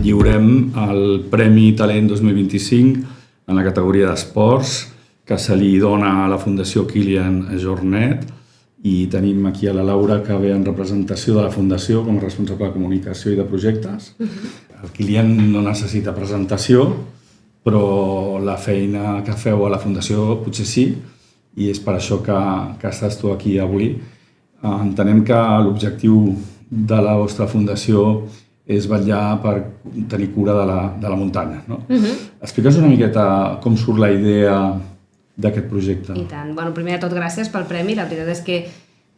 lliurem el Premi Talent 2025 en la categoria d'esports, que se li dona a la Fundació Kilian Jornet, i tenim aquí a la Laura, que ve en representació de la Fundació com a responsable de comunicació i de projectes. El Kilian no necessita presentació, però la feina que feu a la Fundació potser sí, i és per això que estàs tu aquí avui. Entenem que l'objectiu de la vostra fundació és vetllar per tenir cura de la muntanya, no? Explica'ns una miqueta com surt la idea d'aquest projecte. I tant. Bueno, primer de tot, gràcies pel premi. La veritat és que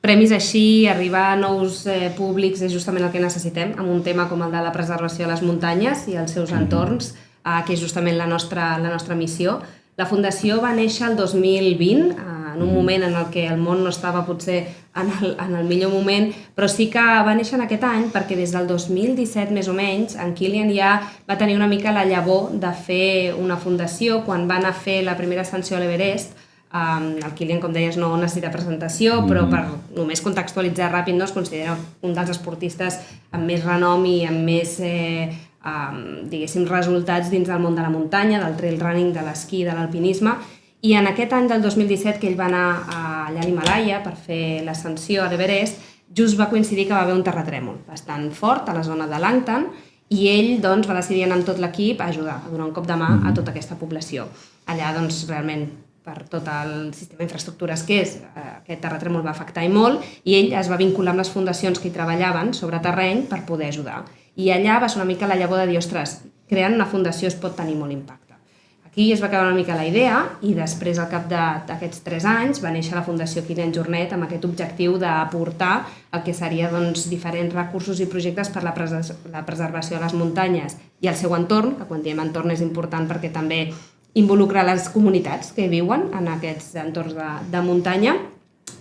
premis així, arribar a nous públics és justament el que necessitem en un tema com el de la preservació de les muntanyes i els seus entorns, que és justament la nostra missió. La Fundació va néixer el 2020, en un moment en el que el món no estava potser en el millor moment, però sí que va néixer en aquest any perquè des del 2017 més o menys en Kilian ja va tenir una mica la llavor de fer una fundació. Quan va anar a fer la primera ascensió a l'Everest, el Kilian, com deies, no necessita presentació, però per només contextualitzar ràpid, es considera un dels esportistes amb més renom i amb més diguéssim resultats dins del món de la muntanya, del trail running, de l'esquí, de l'alpinisme. I en aquest any del 2017, que ell va anar allà a l'Himalaya per fer l'ascensió a l'Everest, just va coincidir que va haver un terratrèmol bastant fort a la zona de Langtan, i ell va decidir anar amb tot l'equip a ajudar, a donar un cop de mà a tota aquesta població. Allà, realment, per tot el sistema d'infraestructures que és, aquest terratrèmol va afectar i molt, i ell es va vincular amb les fundacions que hi treballaven sobre terreny per poder ajudar. I allà va ser una mica la llavor de dir, ostres, creant una fundació es pot tenir molt impacte. Aquí es va acabar una mica la idea i després, al cap d'aquests 3 anys, va néixer la Fundació Kilian Jornet amb aquest objectiu d'aportar el que seria diferents recursos i projectes per la preservació de les muntanyes i el seu entorn, que quan diem entorn és important perquè també involucra les comunitats que viuen en aquests entorns de muntanya.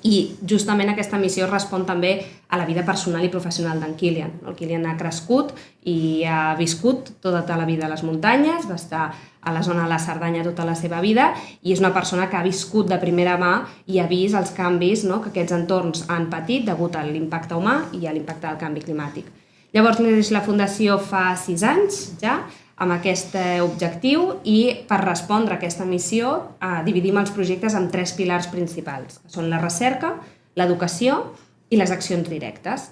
I justament aquesta missió respon també a la vida personal i professional d'en Kilian. El Kilian ha crescut i ha viscut tota la vida a les muntanyes, va estar a la zona de la Cerdanya tota la seva vida i és una persona que ha viscut de primera mà i ha vist els canvis que aquests entorns han patit degut a l'impacte humà i a l'impacte del canvi climàtic. Llavors, la Fundació fa 6 anys ja, amb aquest objectiu, i per respondre a aquesta missió dividim els projectes en 3 pilars principals, que són la recerca, l'educació i les accions directes.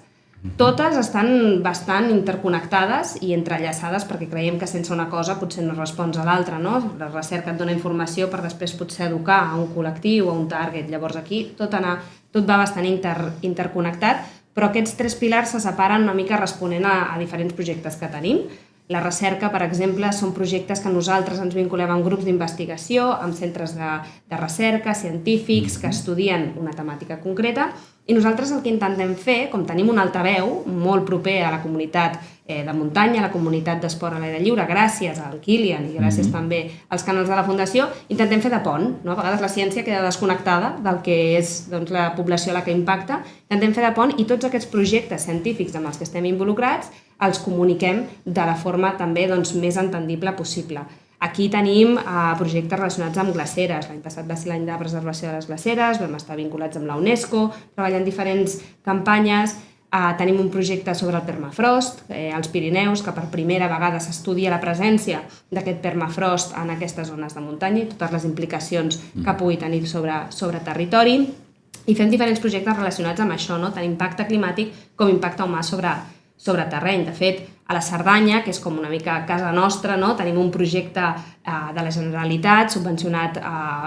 Totes estan bastant interconnectades i entrellaçades perquè creiem que sense una cosa potser no respons a l'altra, no? La recerca et dona informació per després potser educar a un col·lectiu, a un target. Llavors aquí tot va bastant interconnectat, però aquests 3 pilars se separen una mica responent a diferents projectes que tenim. La recerca, per exemple, són projectes que nosaltres ens vinculem amb grups d'investigació, amb centres de recerca, científics que estudien una temàtica concreta, i nosaltres el que intentem fer, com tenim un altaveu molt proper a la comunitat de muntanya, a la comunitat d'esport a l'aire lliure, gràcies al Kilian i gràcies també als canals de la Fundació, intentem fer de pont. A vegades la ciència queda desconnectada del que és la població a la que impacta. Intentem fer de pont i tots aquests projectes científics amb els que estem involucrats els comuniquem de la forma també més entendible possible. Aquí tenim projectes relacionats amb glaceres. L'any passat va ser l'any de preservació de les glaceres, vam estar vinculats amb la UNESCO, treballant diferents campanyes. Tenim un projecte sobre el permafrost als Pirineus, que per primera vegada s'estudia la presència d'aquest permafrost en aquestes zones de muntanya i totes les implicacions que pugui tenir sobre territori. I fem diferents projectes relacionats amb això, tant impacte climàtic com impacte humà sobre terreny. De fet, a la Cerdanya, que és com una mica casa nostra, tenim un projecte de la Generalitat, subvencionat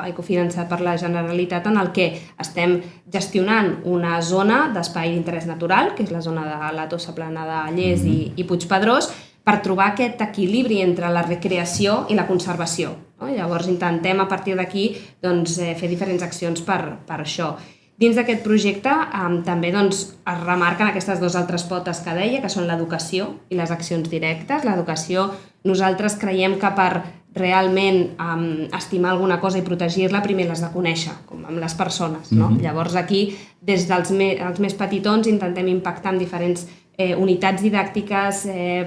i cofinançat per la Generalitat, en el que estem gestionant una zona d'espai d'interès natural, que és la zona de la Tossa Plana de Lles i Puigpedrós, per trobar aquest equilibri entre la recreació i la conservació. Llavors intentem a partir d'aquí fer diferents accions per això. Dins d'aquest projecte també es remarquen aquestes 2 altres potes que deia, que són l'educació i les accions directes. L'educació, nosaltres creiem que per realment estimar alguna cosa i protegir-la, primer l'has de conèixer, com amb les persones. Llavors aquí, des dels més petitons, intentem impactar en diferents unitats didàctiques,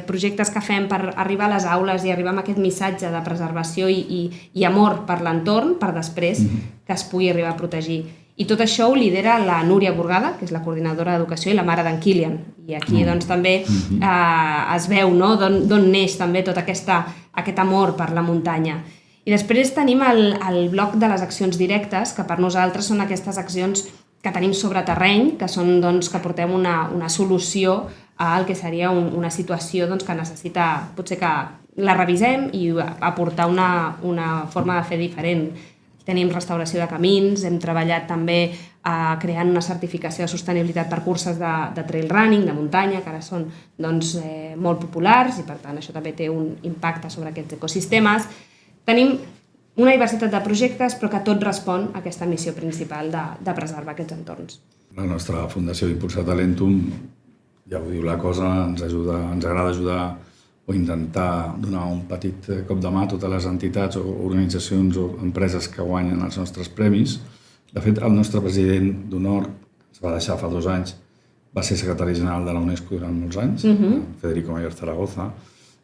projectes que fem per arribar a les aules i arribar amb aquest missatge de preservació i amor per l'entorn, per després que es pugui arribar a protegir. I tot això ho lidera la Núria Burgada, que és la coordinadora d'educació i la mare d'en Kilian. I aquí doncs, també es veu, no?, d'on neix també tot aquest amor per la muntanya. I després tenim el bloc de les accions directes, que per nosaltres són aquestes accions que tenim sobre terreny, que són doncs, que portem una solució al que seria una situació doncs, que necessita, potser que la revisem i aportar una forma de fer diferent. Tenim restauració de camins, hem treballat també creant una certificació de sostenibilitat per curses de trail running, de muntanya, que ara són doncs, molt populars i per tant això també té un impacte sobre aquests ecosistemes. Tenim una diversitat de projectes però que tot respon a aquesta missió principal de preservar aquests entorns. La nostra Fundació Impulsar Talentum, ja ho diu la cosa, ens agrada ajudar o intentar donar un petit cop de mà a totes les entitats o organitzacions o empreses que guanyen els nostres premis. De fet, el nostre president d'honor, que es va deixar fa 2 anys, va ser secretari general de la UNESCO durant molts anys, Federico Mayor Zaragoza,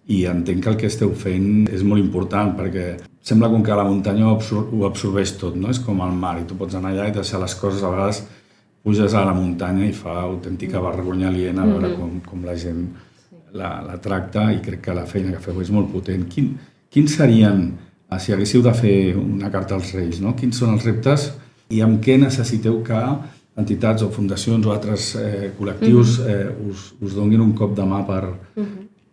i entenc que el que esteu fent és molt important perquè sembla com que la muntanya ho absorbeix tot, no? És com el mar i tu pots anar allà i deixar les coses, a vegades puges a la muntanya i fa autèntica vergonya aliena a veure com la gent la tracta i crec que la feina que feu és molt potent. Quins serien, si haguéssiu de fer una carta als Reis, no? Quins són els reptes i amb què necessiteu que entitats o fundacions o altres col·lectius us donin un cop de mà per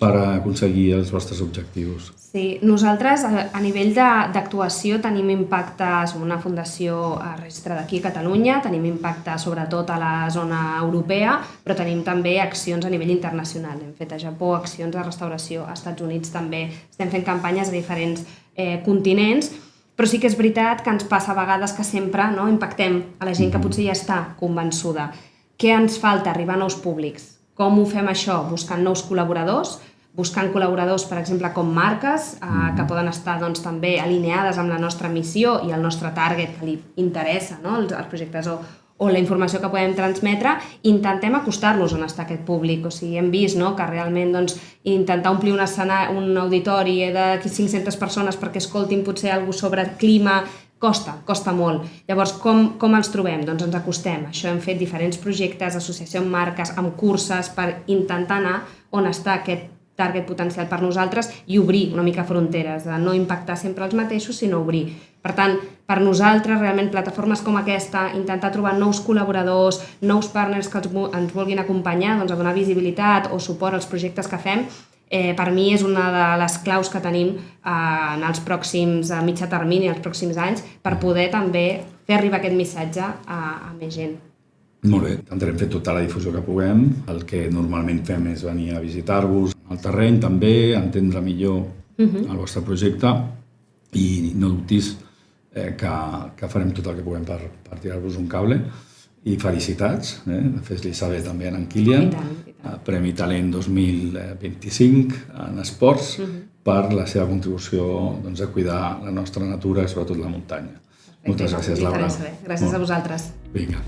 aconseguir els vostres objectius? Sí, nosaltres a nivell d'actuació tenim impacte, som una fundació registrada aquí a Catalunya, tenim impacte sobretot a la zona europea, però tenim també accions a nivell internacional. Hem fet a Japó accions de restauració, als Estats Units també estem fent campanyes a diferents continents, però sí que és veritat que ens passa a vegades que sempre impactem a la gent que potser ja està convençuda. Què ens falta? Arribar a nous públics. Com ho fem això? Buscant nous col·laboradors, buscant col·laboradors, per exemple, com marques, que poden estar doncs, també alineades amb la nostra missió i el nostre target que li interessa, no? Els projectes o la informació que podem transmetre, intentem acostar-los on està aquest públic. O sigui, hem vist que realment doncs, intentar omplir un auditori de 500 persones perquè escoltin potser alguna cosa sobre clima, costa molt. Llavors, com els trobem? Doncs ens acostem. Això hem fet diferents projectes, associació amb marques, amb curses, per intentar anar on està aquest target potencial per nosaltres i obrir una mica fronteres, de no impactar sempre els mateixos, sinó obrir. Per tant, per nosaltres, realment, plataformes com aquesta, intentar trobar nous col·laboradors, nous partners que ens vulguin acompanyar doncs, a donar visibilitat o suport als projectes que fem, per mi és una de les claus que tenim en els pròxims, a mitjà termini, els pròxims anys, per poder també fer arribar aquest missatge a més gent. Molt bé, intentarem fer tota la difusió que puguem. El que normalment fem és venir a visitar-vos al terreny també, entendre millor el vostre projecte i no dubtis que farem tot el que puguem per tirar-vos un cable. I felicitats, fes-li saber també a en Kilian, Premi Talent 2025 en esports per la seva contribució a cuidar la nostra natura i sobretot la muntanya. Moltes gràcies, Laura. Gràcies a vosaltres. Vinga.